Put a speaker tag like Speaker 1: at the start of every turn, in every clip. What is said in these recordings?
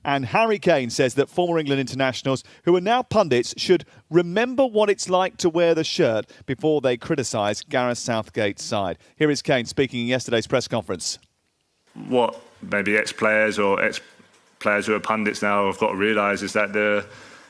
Speaker 1: And Harry Kane says that former England internationals, who are now pundits, should remember what it's like to wear the shirt before they criticise Gareth Southgate's side. Here is Kane speaking in yesterday's press conference.
Speaker 2: What maybe ex-players or ex-players who are pundits now have got to realise is that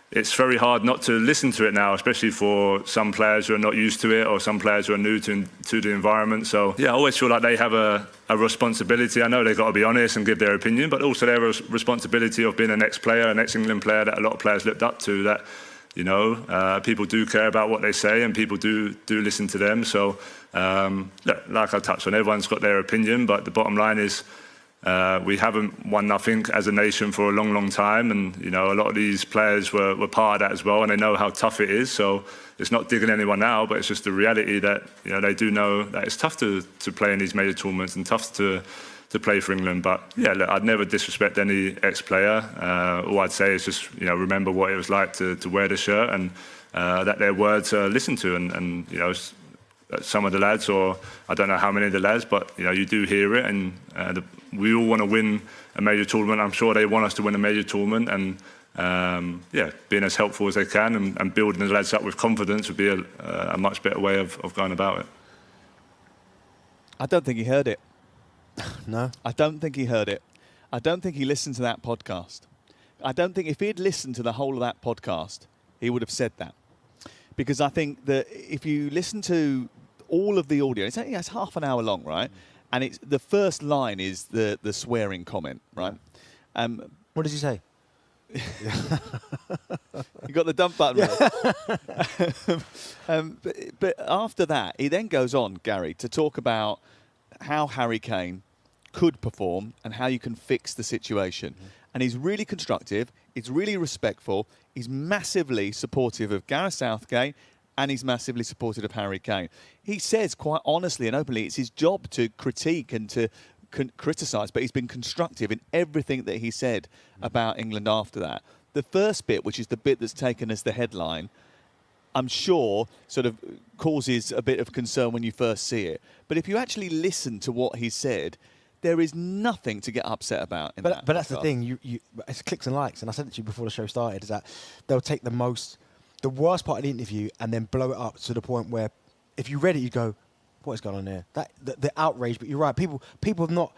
Speaker 2: it's very hard not to listen to it now, especially for some players who are not used to it or some players who are new to the environment. So, yeah, I always feel like they have a responsibility. I know they've got to be honest and give their opinion, but also they have a responsibility of being an ex-player, an ex-England player that a lot of players looked up to, that, you know, people do care about what they say and people do listen to them. So, like I touched on, everyone's got their opinion, but the bottom line is, we haven't won nothing as a nation for a long, long time, and you know a lot of these players were part of that as well, and they know how tough it is. So it's not digging anyone out, but it's just the reality that you know they do know that it's tough to play in these major tournaments and tough to play for England. But yeah, look, I'd never disrespect any ex-player. All I'd say is just remember what it was like to wear the shirt, and that their words are listened to, and you know. Some of the lads, or I don't know how many of the lads, but you do hear it, and we all want to win a major tournament. I'm sure they want us to win a major tournament, and being as helpful as they can and building the lads up with confidence would be a much better way of going about it.
Speaker 1: I don't think he heard it.
Speaker 3: No?
Speaker 1: I don't think he heard it. I don't think he listened to that podcast. I don't think if he had listened to the whole of that podcast, he would have said that. Because I think that if you listen to all of the audio, it's half an hour long, right? And it's the first line is the swearing comment, right?
Speaker 3: What does he say?
Speaker 1: You got the dump button. But after that, he then goes on, Gary, to talk about how Harry Kane could perform and how you can fix the situation. And he's really constructive. He's really respectful. He's massively supportive of Gareth Southgate, and he's massively supportive of Harry Kane. He says quite honestly and openly it's his job to critique and to criticise, but he's been constructive in everything that he said about England after that. The first bit, which is the bit that's taken as the headline, I'm sure sort of causes a bit of concern when you first see it. But if you actually listen to what he said, there is nothing to get upset about in that.
Speaker 3: But that's the thing, it's clicks and likes, and I said it to you before the show started, is that they'll take the worst part of the interview and then blow it up to the point where if you read it, you go, what is going on there? The outrage, but you're right, people don't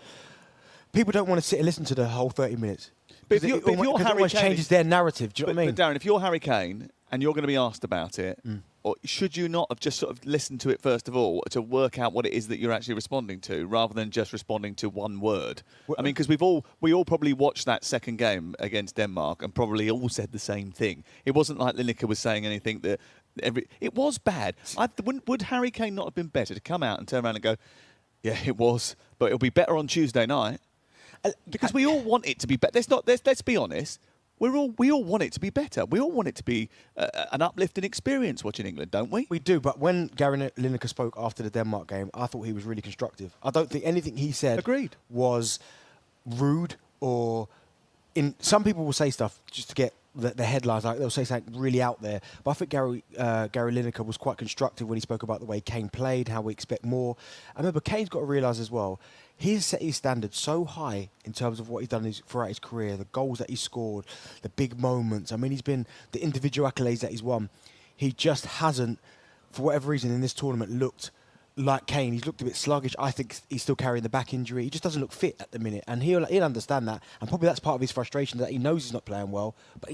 Speaker 3: want to sit and listen to the whole 30 minutes.
Speaker 1: But if you're Harry Kane,
Speaker 3: changes their narrative, do you know what I mean?
Speaker 1: But Darren, if you're Harry Kane and you're going to be asked about it, or should you not have just sort of listened to it first of all to work out what it is that you're actually responding to, rather than just responding to one word? I mean, because we all probably watched that second game against Denmark and probably all said the same thing. It wasn't like Lineker was saying anything that it was bad. Would Harry Kane not have been better to come out and turn around and go, yeah, it was, but it'll be better on Tuesday night? Because we all want it to be better. Let's be honest. We all want it to be better. We all want it to be an uplifting experience watching England, don't we?
Speaker 3: We do, but when Gary Lineker spoke after the Denmark game, I thought he was really constructive. I don't think anything he said was rude or... Some people will say stuff just to get the headlines, like they'll say something really out there. But I think Gary Lineker was quite constructive when he spoke about the way Kane played, how we expect more. I remember Kane's got to realise as well, he's set his standards so high in terms of what he's done throughout his career, the goals that he scored, the big moments. I mean, he's been the individual accolades that he's won. He just hasn't, for whatever reason, in this tournament looked like Kane. He's looked a bit sluggish. I think he's still carrying the back injury. He just doesn't look fit at the minute, and he'll understand that. And probably that's part of his frustration, that he knows he's not playing well, but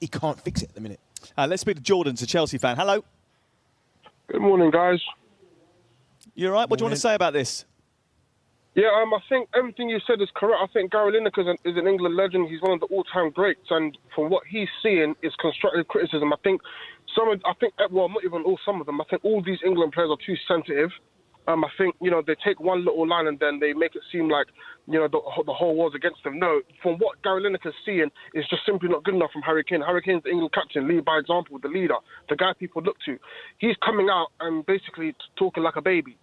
Speaker 3: he can't fix it at the minute.
Speaker 1: Let's speak to Jordan's a Chelsea fan. Hello.
Speaker 4: Good morning, guys.
Speaker 1: You all right? What do you want to say about this?
Speaker 4: Yeah, I think everything you said is correct. I think Gary Lineker is an England legend. He's one of the all-time greats, and from what he's seeing is constructive criticism. I think not even all, some of them. I think all these England players are too sensitive. I think they take one little line and then they make it seem like the whole world's against them. No, from what Gary Lineker's seeing is just simply not good enough from Harry Kane. Harry Kane's the England captain, lead by example, the leader, the guy people look to. He's coming out and basically talking like a baby.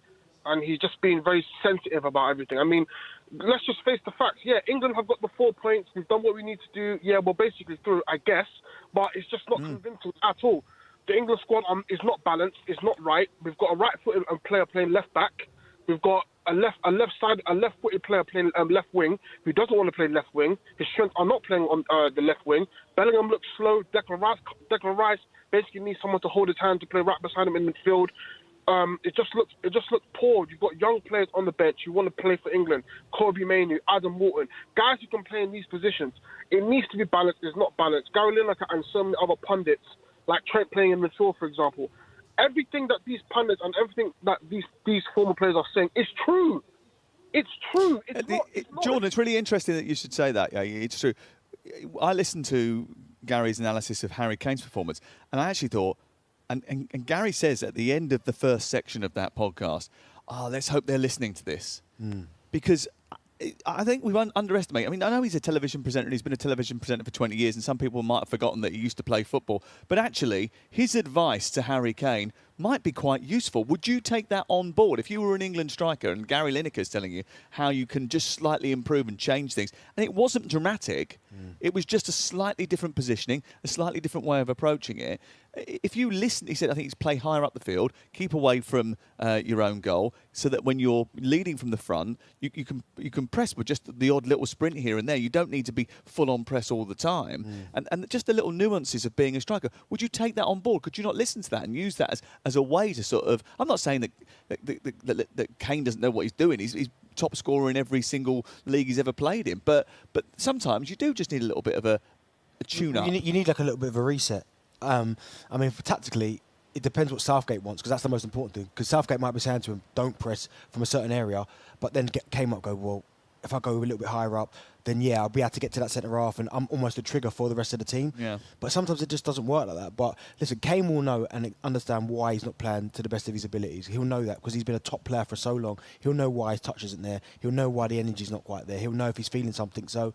Speaker 4: And he's just being very sensitive about everything. I mean, let's just face the facts. Yeah, England have got the 4 points. We've done what we need to do. Yeah, we're basically through, I guess. But it's just not convincing at all. The England squad is not balanced. It's not right. We've got a right-footed player playing left-back. We've got a left-footed player playing left wing who doesn't want to play left wing. His strengths are not playing on the left wing. Bellingham looks slow. Declan Rice basically needs someone to hold his hand to play right beside him in midfield. It just looks poor. You've got young players on the bench who want to play for England. Kobe Mainoo, Adam Wharton, guys who can play in these positions. It needs to be balanced. It's not balanced. Gary Lineker and so many other pundits, like Trent playing in midfield, for example. Everything that these pundits and everything that these former players are saying is true. It's true. It's not.
Speaker 1: Jordan, it's really interesting that you should say that. Yeah, it's true. I listened to Gary's analysis of Harry Kane's performance, and I actually thought, and Gary says at the end of the first section of that podcast, let's hope they're listening to this. Because I think we won't underestimate. I mean, I know he's a television presenter and he's been a television presenter for 20 years, and some people might have forgotten that he used to play football. But actually, his advice to Harry Kane might be quite useful. Would you take that on board if you were an England striker and Gary Lineker is telling you how you can just slightly improve and change things? And it wasn't dramatic. It was just a slightly different positioning, a slightly different way of approaching it. If you listen, he said, I think it's play higher up the field, keep away from your own goal, so that when you're leading from the front, you can press with just the odd little sprint here and there. You don't need to be full on press all the time. And just the little nuances of being a striker. Would you take that on board? Could you not listen to that and use that as a way to sort of? I'm not saying that Kane doesn't know what he's doing. He's top scorer in every single league he's ever played in. But sometimes you do just need a little bit of a tune-up.
Speaker 3: You need like a little bit of a reset. I mean, tactically, it depends what Southgate wants, because that's the most important thing. Because Southgate might be saying to him, don't press from a certain area, but then came up, go, well, if I go a little bit higher up, then yeah, I'll be able to get to that centre half, and I'm almost a trigger for the rest of the team.
Speaker 1: Yeah.
Speaker 3: But sometimes it just doesn't work like that. But listen, Kane will know and understand why he's not playing to the best of his abilities. He'll know that because he's been a top player for so long. He'll know why his touch isn't there. He'll know why the energy's not quite there. He'll know if he's feeling something. So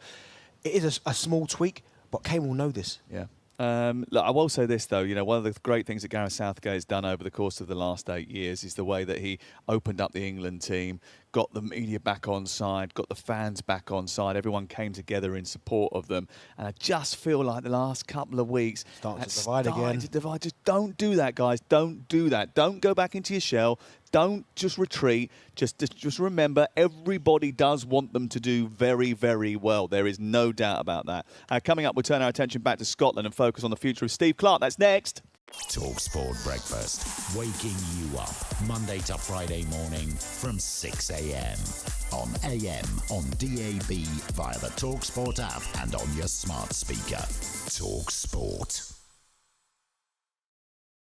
Speaker 3: it is a small tweak, but Kane will know this.
Speaker 1: Yeah. Look, I will say this, though. You know, one of the great things that Gareth Southgate has done over the course of the last 8 years is the way that he opened up the England team, got the media back on side, got the fans back on side. Everyone came together in support of them. And I just feel like the last couple of weeks...
Speaker 3: Starting to divide again.
Speaker 1: Just don't do that, guys. Don't do that. Don't go back into your shell. Don't just retreat. Just remember, everybody does want them to do very, very well. There is no doubt about that. Coming up, we'll turn our attention back to Scotland and focus on the future of Steve Clarke. That's next.
Speaker 5: talkSPORT Breakfast, waking you up Monday to Friday morning from 6 a.m. on AM, on DAB, via the talkSPORT app and on your smart speaker. talkSPORT.